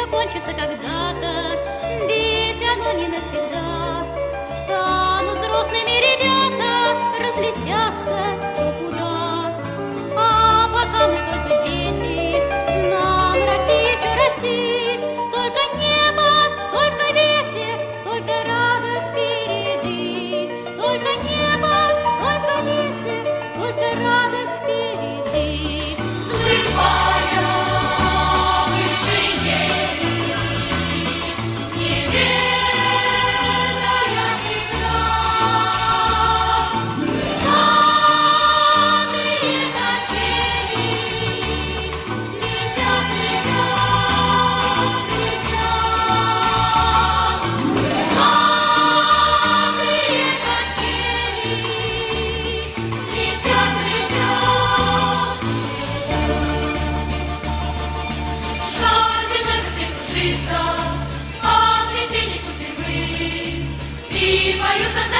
закончится когда-то, ведь оно не навсегда. Станут взрослыми ребята, разлетятся кто куда. А пока мы только дети, нам расти еще расти. Только небо, только ветер, только радость впереди. Только небо, только ветер, только радость впереди. Взмывая вышине, не ведая преград, крылатые качели летят, летят, летят. Крылатые качели летят, летят. Шар земной быстрей кружится от весенней кутерьмы, и поют над